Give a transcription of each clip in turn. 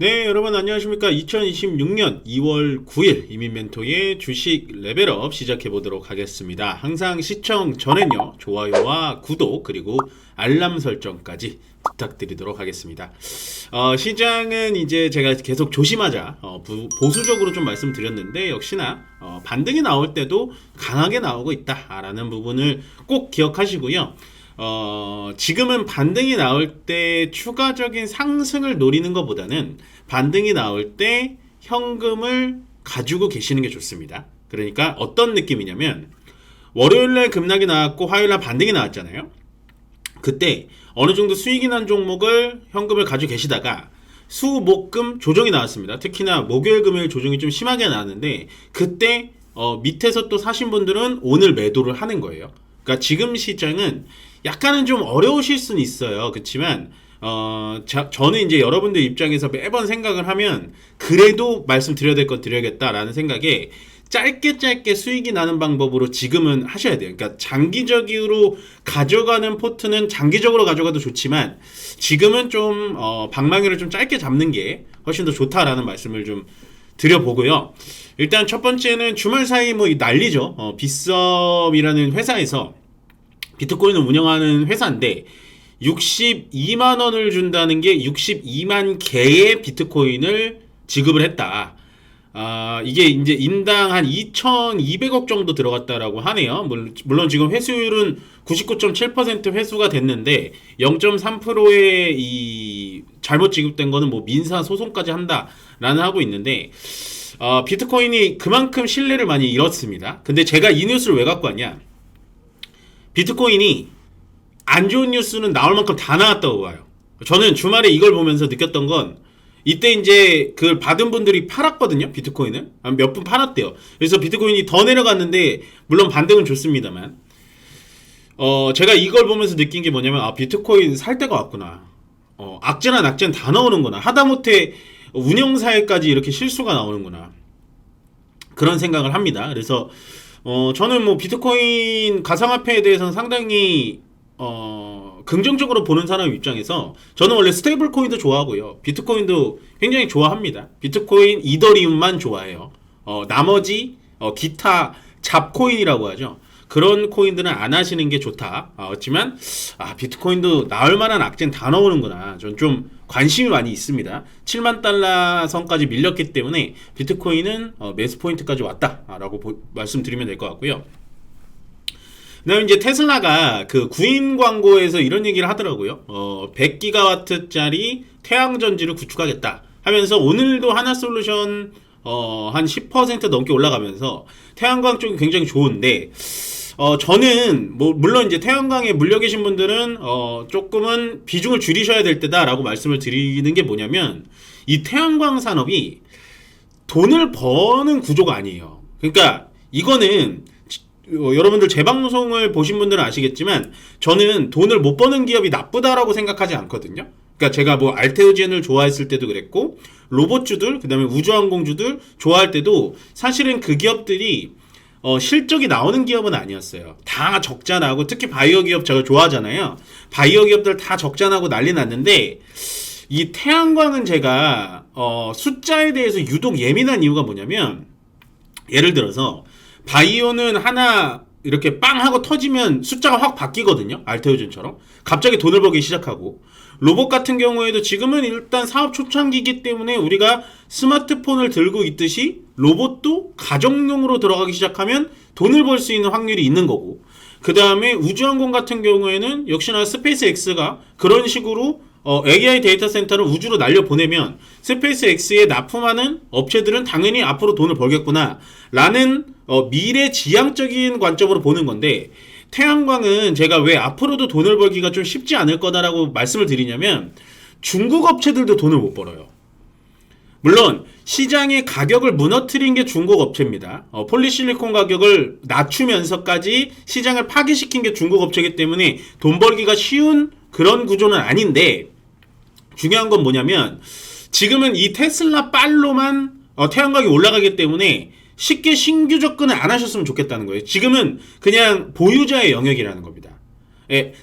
네, 여러분 안녕하십니까. 2026년 2월 9일 이민멘토의 주식 레벨업 시작해 보도록 하겠습니다. 항상 시청 전엔요, 좋아요와 구독 그리고 알람 설정까지 부탁드리도록 하겠습니다. 시장은 이제 제가 계속 조심하자 보수적으로 좀 말씀드렸는데 역시나 반등이 나올 때도 강하게 나오고 있다라는 부분을 꼭 기억하시고요. 지금은 반등이 나올 때 추가적인 상승을 노리는 것보다는 반등이 나올 때 현금을 가지고 계시는 게 좋습니다. 그러니까 어떤 느낌이냐면 월요일날 급락이 나왔고 화요일날 반등이 나왔잖아요. 그때 어느 정도 수익이 난 종목을 현금을 가지고 계시다가 수, 목, 금 조정이 나왔습니다. 특히나 목요일, 금요일 조정이 좀 심하게 나왔는데 그때 밑에서 또 사신 분들은 오늘 매도를 하는 거예요. 그러니까 지금 시장은 약간은 좀 어려우실 수는 있어요. 그렇지만 저는 이제 여러분들 입장에서 매번 생각을 하면 그래도 말씀드려야 될 건 드려야겠다라는 생각에 짧게 수익이 나는 방법으로 지금은 하셔야 돼요. 그러니까 장기적으로 가져가는 포트는 장기적으로 가져가도 좋지만 지금은 좀 방망이를 좀 짧게 잡는 게 훨씬 더 좋다라는 말씀을 좀 드려보고요. 일단 첫 번째는 주말 사이 뭐 난리죠. 빗썸이라는 회사에서 비트코인을 운영하는 회사인데 62만 원을 준다는 게 62만 개의 비트코인을 지급을 했다. 이게 이제 인당 한 2,200억 정도 들어갔다라고 하네요. 물론 지금 회수율은 99.7% 회수가 됐는데 0.3%의 이 잘못 지급된 거는 뭐 민사 소송까지 한다라는 하고 있는데 비트코인이 그만큼 신뢰를 많이 잃었습니다. 근데 제가 이 뉴스를 왜 갖고 왔냐? 비트코인이 안 좋은 뉴스는 나올 만큼 다 나왔다고 봐요. 저는 주말에 이걸 보면서 느꼈던 건 이때 이제 그걸 받은 분들이 팔았거든요. 비트코인을 몇 분 팔았대요. 그래서 비트코인이 더 내려갔는데 물론 반등은 좋습니다만 제가 이걸 보면서 느낀 게 뭐냐면 비트코인 살 때가 왔구나. 악재나 낙재는 다 나오는구나. 하다못해 운영사에까지 이렇게 실수가 나오는구나. 그런 생각을 합니다. 그래서 저는 뭐 비트코인 가상화폐에 대해서는 상당히 긍정적으로 보는 사람 입장에서 저는 원래 스테이블 코인도 좋아하고요. 비트코인도 굉장히 좋아합니다. 비트코인, 이더리움만 좋아해요. 나머지 기타 잡코인이라고 하죠. 그런 코인들은 안 하시는 게 좋다. 그렇지만 비트코인도 나올 만한 악재는 다 나오는구나. 전 좀 관심이 많이 있습니다. 7만 달러 선까지 밀렸기 때문에 비트코인은 매수 포인트까지 왔다라고 말씀드리면 될 것 같고요. 그다음에 이제 테슬라가 그 구인 광고에서 이런 얘기를 하더라고요. 100기가와트짜리 태양전지를 구축하겠다 하면서 오늘도 하나솔루션 한 10% 넘게 올라가면서 태양광 쪽이 굉장히 좋은데 저는 뭐 물론 이제 태양광에 물려 계신 분들은 조금은 비중을 줄이셔야 될 때다라고 말씀을 드리는 게 뭐냐면 이 태양광 산업이 돈을 버는 구조가 아니에요. 그러니까 이거는 여러분들 제 방송을 보신 분들은 아시겠지만 저는 돈을 못 버는 기업이 나쁘다라고 생각하지 않거든요. 그러니까 제가 뭐 알테오젠을 좋아했을 때도 그랬고 로봇주들 그다음에 우주항공주들 좋아할 때도 사실은 그 기업들이 실적이 나오는 기업은 아니었어요. 다 적자 나고 특히 바이오 기업 제가 좋아하잖아요. 바이오 기업들 다 적자 나고 난리 났는데 이 태양광은 제가 숫자에 대해서 유독 예민한 이유가 뭐냐면 예를 들어서 바이오는 하나 이렇게 빵 하고 터지면 숫자가 확 바뀌거든요. 알테오젠처럼 갑자기 돈을 벌기 시작하고 로봇 같은 경우에도 지금은 일단 사업 초창기이기 때문에 우리가 스마트폰을 들고 있듯이 로봇도 가정용으로 들어가기 시작하면 돈을 벌 수 있는 확률이 있는 거고 그 다음에 우주항공 같은 경우에는 역시나 스페이스 X가 그런 식으로 AI 데이터 센터를 우주로 날려보내면 스페이스 X에 납품하는 업체들은 당연히 앞으로 돈을 벌겠구나 라는 미래지향적인 관점으로 보는 건데 태양광은 제가 왜 앞으로도 돈을 벌기가 좀 쉽지 않을 거다라고 말씀을 드리냐면 중국 업체들도 돈을 못 벌어요. 물론 시장의 가격을 무너뜨린 게 중국 업체입니다. 폴리실리콘 가격을 낮추면서까지 시장을 파괴시킨 게 중국 업체이기 때문에 돈 벌기가 쉬운 그런 구조는 아닌데 중요한 건 뭐냐면 지금은 이 테슬라 빨로만 태양광이 올라가기 때문에 쉽게 신규 접근을 안 하셨으면 좋겠다는 거예요. 지금은 그냥 보유자의 영역이라는 겁니다.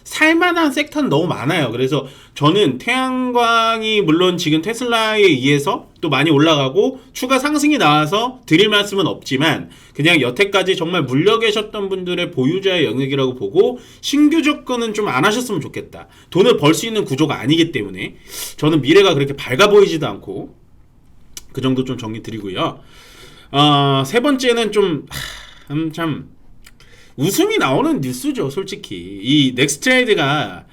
살만한 섹터는 너무 많아요. 그래서 저는 태양광이 물론 지금 테슬라에 의해서 또 많이 올라가고 추가 상승이 나와서 드릴 말씀은 없지만 그냥 여태까지 정말 물려 계셨던 분들의 보유자의 영역이라고 보고 신규 접근은 좀 안 하셨으면 좋겠다. 돈을 벌 수 있는 구조가 아니기 때문에 저는 미래가 그렇게 밝아 보이지도 않고 그 정도 좀 정리 드리고요. 세 번째는 참 웃음이 나오는 뉴스죠. 솔직히 이 넥스트레이드가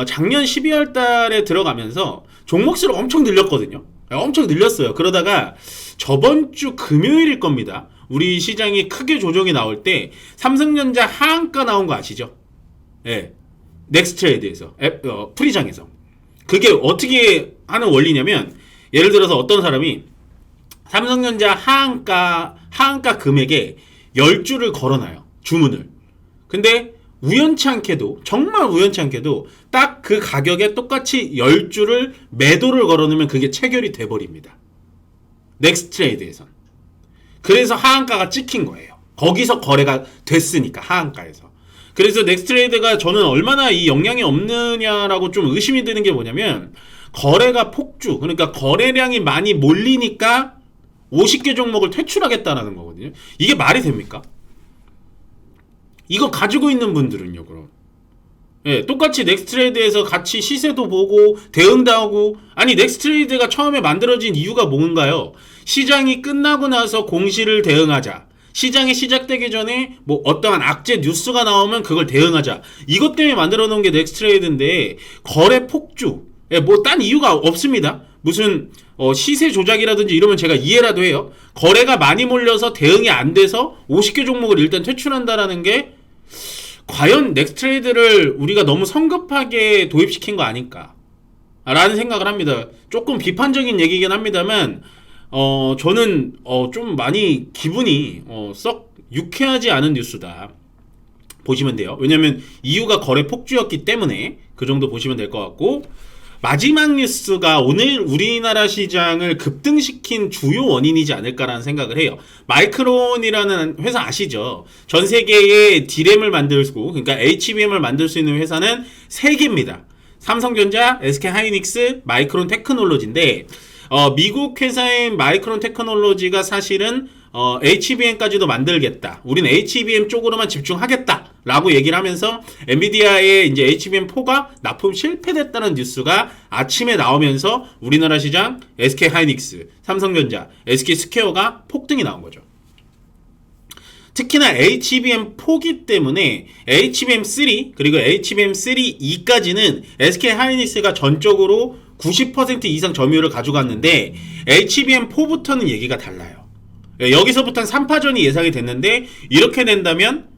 작년 12월 달에 들어가면서 종목수를 엄청 늘렸거든요. 엄청 늘렸어요. 그러다가 저번 주 금요일일 겁니다. 우리 시장이 크게 조정이 나올 때 삼성전자 하한가 나온 거 아시죠? 넥스트레이드에서 프리장에서 그게 어떻게 하는 원리냐면 예를 들어서 어떤 사람이 삼성전자 하한가 금액에 10주를 걸어놔요. 주문을. 근데 우연치 않게도 정말 우연치 않게도 딱 그 가격에 똑같이 10주를 매도를 걸어놓으면 그게 체결이 돼버립니다. 넥스트레이드에선. 그래서 하한가가 찍힌 거예요. 거기서 거래가 됐으니까 하한가에서. 그래서 넥스트레이드가 저는 얼마나 이 영향이 없느냐라고 좀 의심이 드는 게 뭐냐면 거래가 폭주, 그러니까 거래량이 많이 몰리니까 50개 종목을 퇴출하겠다라는 거거든요. 이게 말이 됩니까? 이거 가지고 있는 분들은요, 그럼. 똑같이 넥스트레이드에서 같이 시세도 보고 대응도 하고, 아니 넥스트레이드가 처음에 만들어진 이유가 뭔가요? 시장이 끝나고 나서 공시를 대응하자. 시장이 시작되기 전에 뭐 어떠한 악재 뉴스가 나오면 그걸 대응하자. 이것 때문에 만들어 놓은 게 넥스트레이드인데 거래 폭주. 뭐 딴 이유가 없습니다. 무슨 시세 조작이라든지 이러면 제가 이해라도 해요. 거래가 많이 몰려서 대응이 안 돼서 50개 종목을 일단 퇴출한다라는 게 과연 넥스트레이드를 우리가 너무 성급하게 도입시킨 거 아닐까 라는 생각을 합니다. 조금 비판적인 얘기긴 합니다만 저는 좀 많이 기분이 썩 유쾌하지 않은 뉴스다 보시면 돼요. 왜냐면 이유가 거래 폭주였기 때문에 그 정도 보시면 될 것 같고, 마지막 뉴스가 오늘 우리나라 시장을 급등시킨 주요 원인이지 않을까라는 생각을 해요. 마이크론이라는 회사 아시죠? 전 세계에 D램을 만들고, 그러니까 HBM을 만들 수 있는 회사는 3개입니다. 삼성전자, SK하이닉스, 마이크론 테크놀로지인데 미국 회사인 마이크론 테크놀로지가 사실은 HBM까지도 만들겠다. 우린 HBM 쪽으로만 집중하겠다. 라고 얘기를 하면서 엔비디아의 이제 HBM4가 납품 실패됐다는 뉴스가 아침에 나오면서 우리나라 시장 SK하이닉스, 삼성전자, SK스퀘어가 폭등이 나온 거죠. 특히나 HBM4기 때문에 HBM3 그리고 HBM3E까지는 SK하이닉스가 전적으로 90% 이상 점유율을 가져갔는데 HBM4부터는 얘기가 달라요. 여기서부터는 3파전이 예상이 됐는데 이렇게 된다면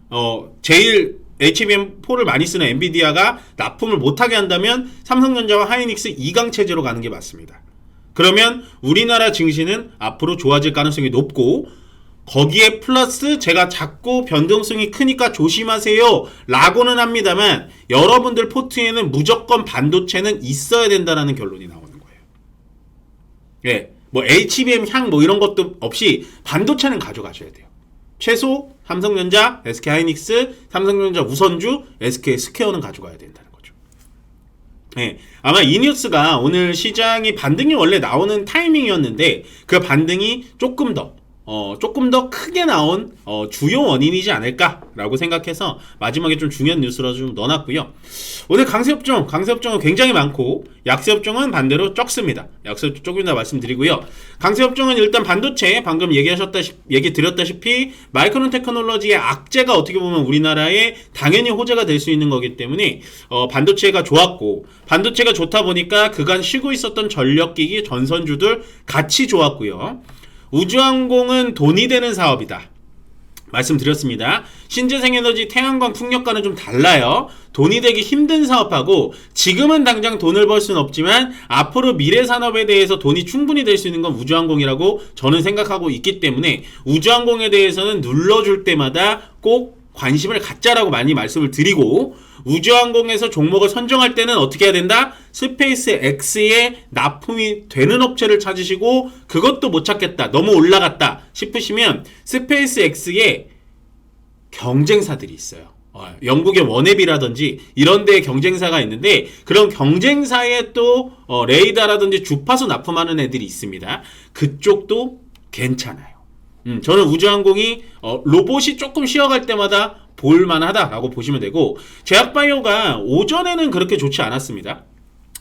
제일 HBM4를 많이 쓰는 엔비디아가 납품을 못하게 한다면 삼성전자와 하이닉스 2강 체제로 가는 게 맞습니다. 그러면 우리나라 증시는 앞으로 좋아질 가능성이 높고, 거기에 플러스 제가 자꾸 변동성이 크니까 조심하세요 라고는 합니다만 여러분들 포트에는 무조건 반도체는 있어야 된다는 결론이 나오는 거예요. 뭐 HBM 향 뭐 이런 것도 없이 반도체는 가져가셔야 돼요. 최소 삼성전자, SK하이닉스, 삼성전자 우선주, SK스퀘어는 가져가야 된다는 거죠. 아마 이 뉴스가 오늘 시장이 반등이 원래 나오는 타이밍이었는데 그 반등이 조금 더 크게 나온 주요 원인이지 않을까라고 생각해서 마지막에 좀 중요한 뉴스라서 좀 넣어놨고요. 오늘 강세업종은 굉장히 많고 약세업종은 반대로 적습니다. 약세업종 조금이나 말씀드리고요. 강세업종은 일단 반도체, 방금 얘기 드렸다시피 마이크론 테크놀로지의 악재가 어떻게 보면 우리나라에 당연히 호재가 될 수 있는 거기 때문에 반도체가 좋았고, 반도체가 좋다 보니까 그간 쉬고 있었던 전력기기, 전선주들 같이 좋았고요. 우주항공은 돈이 되는 사업이다. 말씀드렸습니다. 신재생에너지, 태양광, 풍력과는 좀 달라요. 돈이 되기 힘든 사업하고 지금은 당장 돈을 벌 수는 없지만 앞으로 미래 산업에 대해서 돈이 충분히 될 수 있는 건 우주항공이라고 저는 생각하고 있기 때문에 우주항공에 대해서는 눌러줄 때마다 꼭 관심을 갖자라고 많이 말씀을 드리고, 우주항공에서 종목을 선정할 때는 어떻게 해야 된다? 스페이스 X에 납품이 되는 업체를 찾으시고, 그것도 못 찾겠다, 너무 올라갔다 싶으시면 스페이스 X에 경쟁사들이 있어요. 영국의 원앱이라든지 이런 데 경쟁사가 있는데 그런 경쟁사에 또 레이더라든지 주파수 납품하는 애들이 있습니다. 그쪽도 괜찮아요. 저는 우주항공이 로봇이 조금 쉬어갈 때마다 볼만하다라고 보시면 되고, 제약바이오가 오전에는 그렇게 좋지 않았습니다.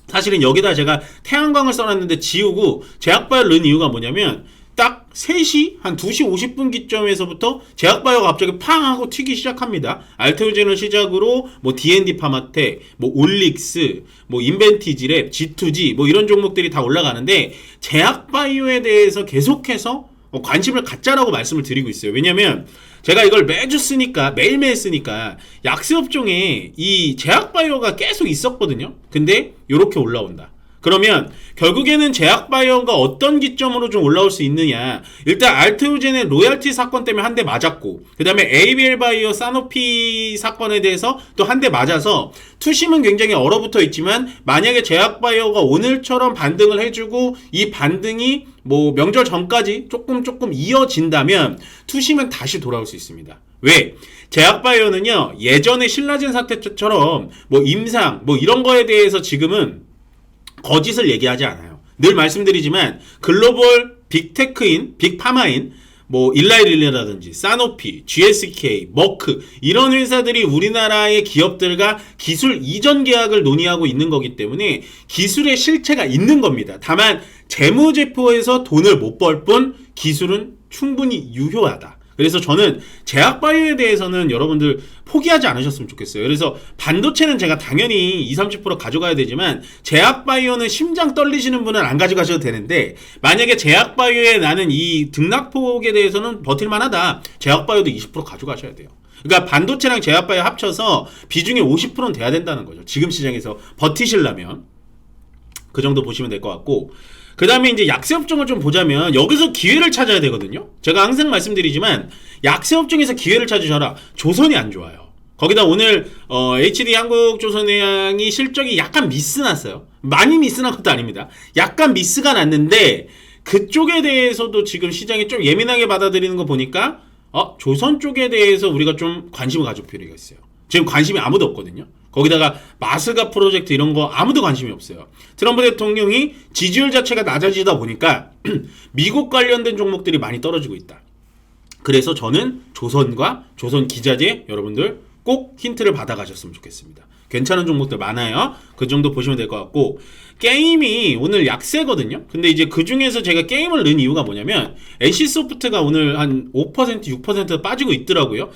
사실은 여기다 제가 태양광을 써놨는데 지우고 제약바이오를 넣은 이유가 뭐냐면 딱 3시 한 2시 50분 기점에서부터 제약바이오가 갑자기 팡 하고 튀기 시작합니다. 알테오젠을 시작으로 뭐 D&D 파마텍, 뭐 올릭스, 뭐 인벤티지랩, G2G 뭐 이런 종목들이 다 올라가는데 제약바이오에 대해서 계속해서 관심을 갖자라고 말씀을 드리고 있어요. 왜냐면 제가 이걸 매주 쓰니까, 매일매일 쓰니까 약세업종에 이 제약바이오가 계속 있었거든요. 근데 이렇게 올라온다. 그러면 결국에는 제약바이오가 어떤 기점으로 좀 올라올 수 있느냐. 일단 알테오젠의 로얄티 사건 때문에 한 대 맞았고, 그 다음에 ABL바이오 사노피 사건에 대해서 또 한 대 맞아서 투심은 굉장히 얼어붙어 있지만, 만약에 제약바이오가 오늘처럼 반등을 해주고 이 반등이 뭐 명절 전까지 조금 이어진다면 투심은 다시 돌아올 수 있습니다. 왜? 제약바이오는요, 예전에 신라젠 사태처럼 뭐 임상 뭐 이런 거에 대해서 지금은 거짓을 얘기하지 않아요. 늘 말씀드리지만 글로벌 빅테크인, 빅파마인 뭐 일라이릴리라든지 사노피, GSK, 머크 이런 회사들이 우리나라의 기업들과 기술 이전 계약을 논의하고 있는 거기 때문에 기술의 실체가 있는 겁니다. 다만 재무제표에서 돈을 못 벌 뿐 기술은 충분히 유효하다. 그래서 저는 제약바이오에 대해서는 여러분들 포기하지 않으셨으면 좋겠어요. 그래서 반도체는 제가 당연히 20-30% 가져가야 되지만 제약바이오는 심장 떨리시는 분은 안 가져가셔도 되는데, 만약에 제약바이오에 나는 이 등락폭에 대해서는 버틸만하다, 제약바이오도 20% 가져가셔야 돼요. 그러니까 반도체랑 제약바이오 합쳐서 비중이 50%는 돼야 된다는 거죠. 지금 시장에서 버티시려면 그 정도 보시면 될 것 같고, 그 다음에 이제 약세업종을 좀 보자면 여기서 기회를 찾아야 되거든요. 제가 항상 말씀드리지만 약세업종에서 기회를 찾으셔라. 조선이 안 좋아요. 거기다 오늘 HD 한국조선해양이 실적이 약간 미스났어요. 많이 미스난 것도 아닙니다. 약간 미스가 났는데 그쪽에 대해서도 지금 시장이 좀 예민하게 받아들이는 거 보니까 조선 쪽에 대해서 우리가 좀 관심을 가질 필요가 있어요. 지금 관심이 아무도 없거든요. 거기다가 마스가 프로젝트 이런 거 아무도 관심이 없어요. 트럼프 대통령이 지지율 자체가 낮아지다 보니까 미국 관련된 종목들이 많이 떨어지고 있다. 그래서 저는 조선과 조선 기자재 여러분들 꼭 힌트를 받아가셨으면 좋겠습니다. 괜찮은 종목들 많아요. 그 정도 보시면 될 것 같고, 게임이 오늘 약세거든요. 근데 이제 그 중에서 제가 게임을 넣은 이유가 뭐냐면 NC소프트가 오늘 한 5%, 6% 빠지고 있더라고요.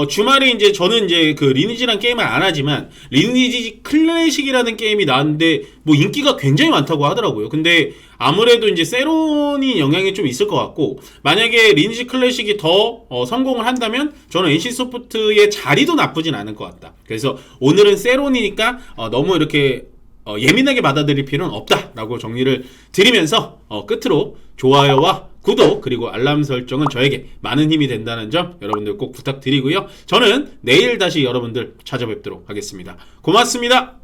주말에 이제 저는 이제 그 리니지란 게임을 안 하지만 리니지 클래식이라는 게임이 나왔는데 뭐 인기가 굉장히 많다고 하더라고요. 근데 아무래도 이제 세론이 영향이 좀 있을 것 같고, 만약에 리니지 클래식이 더 성공을 한다면 저는 NC소프트의 자리도 나쁘진 않을 것 같다. 그래서 오늘은 세론이니까 너무 이렇게 예민하게 받아들일 필요는 없다라고 정리를 드리면서 끝으로 좋아요와 구독 그리고 알람 설정은 저에게 많은 힘이 된다는 점 여러분들 꼭 부탁드리고요. 저는 내일 다시 여러분들 찾아뵙도록 하겠습니다. 고맙습니다.